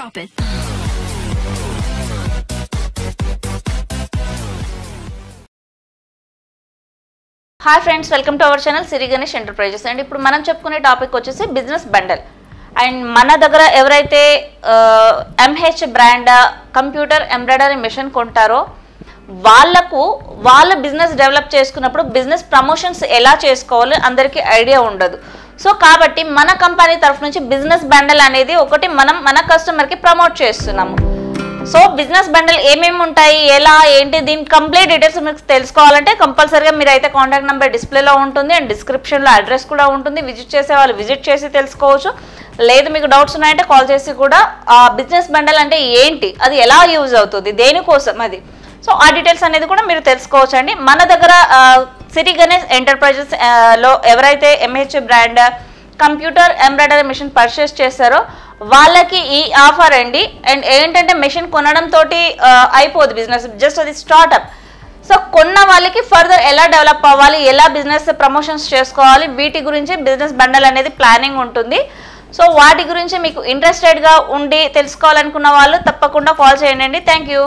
Drop it. Hi friends, welcome to our channel Siri Ganesh enterprises. And ఇప్పుడు మనం చెప్పుకునే topic వచ్చేసి బిజినెస్ బండల్. అండ్ మన దగ్గర ఎవరైతే MH brand computer embroidery machine కొంటారో వాళ్ళ బిజినెస్ డెవలప్ చేసుకున్నప్పుడు బిజినెస్ ప్రమోషన్స్ ఎలా చేసుకోవాలో అందరికీ ఐడియా ఉండదు. సో కాబట్టి మన కంపెనీ తరఫు నుంచి బిజినెస్ బండల్ అనేది ఒకటి మనం మన కస్టమర్కి ప్రమోట్ చేస్తున్నాము. సో బిజినెస్ బండల్ ఏమేమి ఉంటాయి, ఎలా ఏంటి, దీని కంప్లీట్ డీటెయిల్స్ మీకు తెలుసుకోవాలంటే కంపల్సరీగా మీరు అయితే కాంటాక్ట్ నెంబర్ డిస్ప్లేలో ఉంటుంది అండ్ డిస్క్రిప్షన్లో అడ్రస్ కూడా ఉంటుంది. విజిట్ చేసే వాళ్ళు విజిట్ చేసి తెలుసుకోవచ్చు. లేదు మీకు డౌట్స్ ఉన్నాయంటే కాల్ చేసి కూడా ఆ బిజినెస్ బండల్ అంటే ఏంటి, అది ఎలా యూజ్ అవుతుంది, దేనికోసం అది, సో ఆ డీటెయిల్స్ అనేది కూడా మీరు తెలుసుకోవచ్చు అండి. మన దగ్గర సిరి గణేష్ ఎంటర్ప్రైజెస్ లో ఎవరైతే MH brand computer embroidery machine purchase చేస్తారో వాళ్ళకి ఈ ఆఫర్ అండి. అండ్ ఏంటంటే మెషిన్ కొనడంతో అయిపోదు బిజినెస్, జస్ట్ అది స్టార్ట్అప్. సో కొన్న వాళ్ళకి ఫర్దర్ ఎలా డెవలప్ అవ్వాలి, ఎలా బిజినెస్ ప్రమోషన్స్ చేసుకోవాలి, వీటి గురించి బిజినెస్ బండల్ అనేది ప్లానింగ్ ఉంటుంది. సో వాటి గురించి మీకు ఇంట్రెస్టెడ్గా ఉండి తెలుసుకోవాలనుకున్న వాళ్ళు తప్పకుండా కాల్ చేయండి. Thank you.